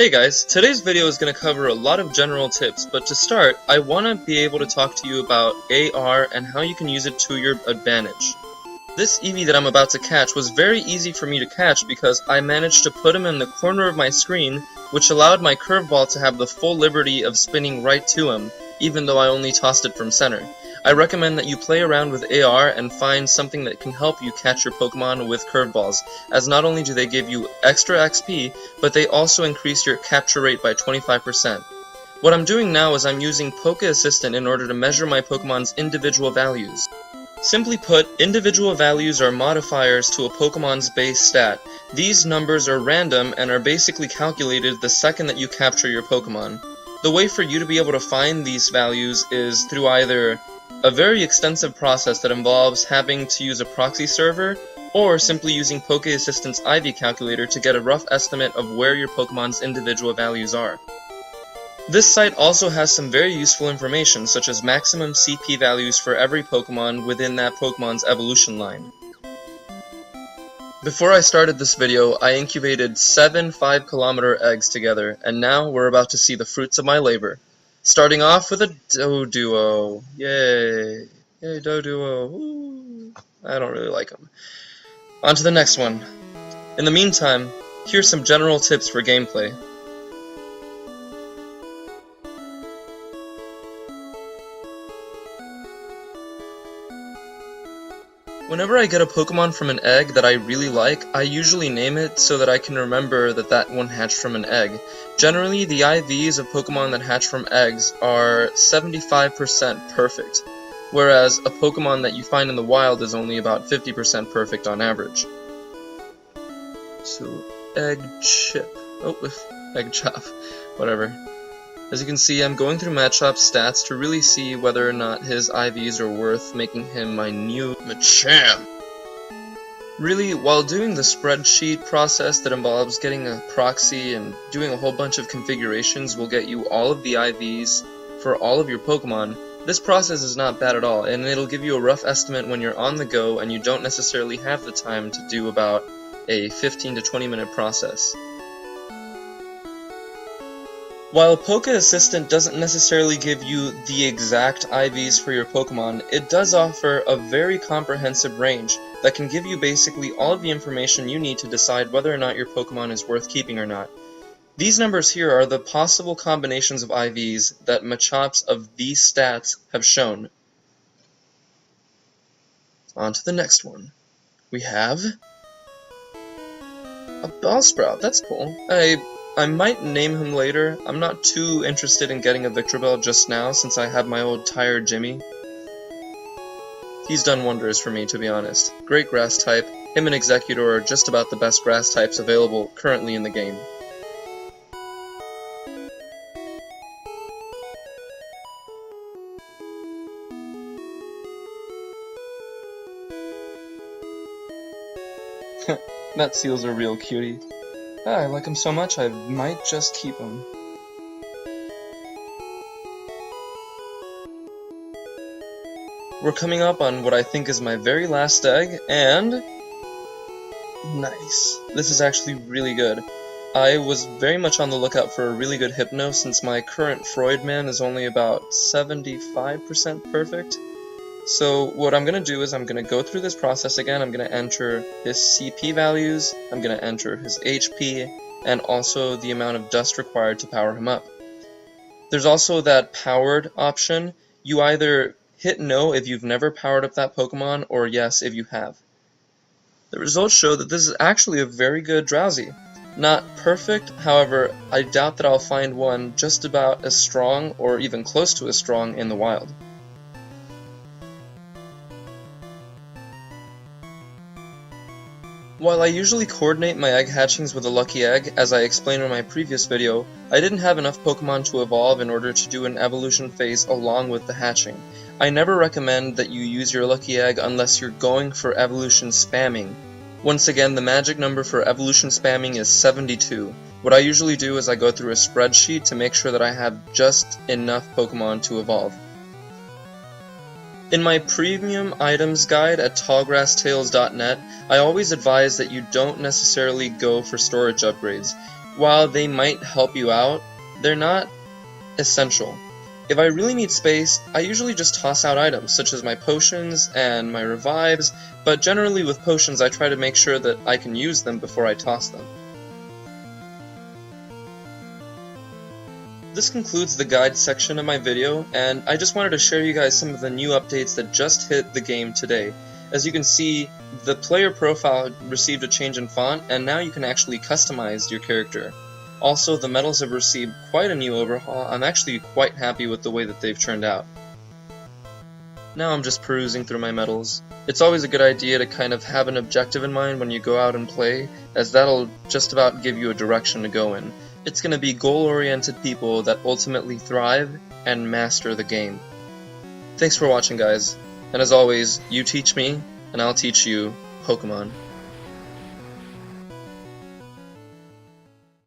Hey guys, today's video is going to cover a lot of general tips, but to start, I want to be able to talk to you about AR and how you can use it to your advantage. This Eevee that I'm about to catch was very easy for me to catch because I managed to put him in the corner of my screen, which allowed my curveball to have the full liberty of spinning right to him, even though I only tossed it from center. I recommend that you play around with AR and find something that can help you catch your Pokemon with curveballs, as not only do they give you extra XP, but they also increase your capture rate by 25%. What I'm doing now is I'm using Poké Assistant in order to measure my Pokemon's individual values. Simply put, individual values are modifiers to a Pokemon's base stat. These numbers are random and are basically calculated the second that you capture your Pokemon. The way for you to be able to find these values is through either a very extensive process that involves having to use a proxy server, or simply using Poké Assistant's IV calculator to get a rough estimate of where your Pokemon's individual values are. This site also has some very useful information, such as maximum CP values for every Pokemon within that Pokemon's evolution line. Before I started this video, I incubated 7 5-kilometer eggs together, and now we're about to see the fruits of my labor. Starting off with a Doduo. Yay. Yay, Doduo. Woo. I don't really like them. On to the next one. In the meantime, here's some general tips for gameplay. Whenever I get a Pokemon from an egg that I really like, I usually name it so that I can remember that that one hatched from an egg. Generally, the IVs of Pokemon that hatch from eggs are 75% perfect, whereas a Pokemon that you find in the wild is only about 50% perfect on average. So, egg chip. Oh, egg chop. Whatever. As you can see, I'm going through Machop's stats to really see whether or not his IVs are worth making him my new Machamp. Really, while doing the spreadsheet process that involves getting a proxy and doing a whole bunch of configurations will get you all of the IVs for all of your Pokemon, this process is not bad at all, and it'll give you a rough estimate when you're on the go and you don't necessarily have the time to do about a 15 to 20 minute process. While Poké Assistant doesn't necessarily give you the exact IVs for your Pokemon, it does offer a very comprehensive range that can give you basically all of the information you need to decide whether or not your Pokemon is worth keeping or not. These numbers here are the possible combinations of IVs that Machops of these stats have shown. On to the next one. We have a Bellsprout. That's cool. I might name him later. I'm not too interested in getting a Victreebel just now since I have my old tired Jimmy. He's done wonders for me, to be honest. Great grass type. Him and Executor are just about the best grass types available currently in the game. That Seal's a real cutie. I like him so much I might just keep him. We're coming up on what I think is my very last egg, and nice. This is actually really good. I was very much on the lookout for a really good Hypno since my current Freudman is only about 75% perfect. So what I'm going to do is I'm going to go through this process again. I'm going to enter his CP values, I'm going to enter his HP, and also the amount of dust required to power him up. There's also that powered option. You either hit no if you've never powered up that Pokemon, or yes if you have. The results show that this is actually a very good Drowsy. Not perfect, however, I doubt that I'll find one just about as strong or even close to as strong in the wild. While I usually coordinate my egg hatchings with a lucky egg, as I explained in my previous video, I didn't have enough Pokemon to evolve in order to do an evolution phase along with the hatching. I never recommend that you use your lucky egg unless you're going for evolution spamming. Once again, the magic number for evolution spamming is 72. What I usually do is I go through a spreadsheet to make sure that I have just enough Pokemon to evolve. In my premium items guide at tallgrasstales.net, I always advise that you don't necessarily go for storage upgrades. while they might help you out, they're not essential. If I really need space, I usually just toss out items, such as my potions and my revives, but generally with potions I try to make sure that I can use them before I toss them. This concludes the guide section of my video, and I just wanted to share you guys some of the new updates that just hit the game today. As you can see, the player profile received a change in font, and now you can actually customize your character. Also, the medals have received quite a new overhaul. I'm actually quite happy with the way that they've turned out. Now I'm just perusing through my medals. It's always a good idea to kind of have an objective in mind when you go out and play, as that'll just about give you a direction to go in. It's going to be goal-oriented people that ultimately thrive and master the game. Thanks for watching, guys, and as always, you teach me, and I'll teach you Pokemon.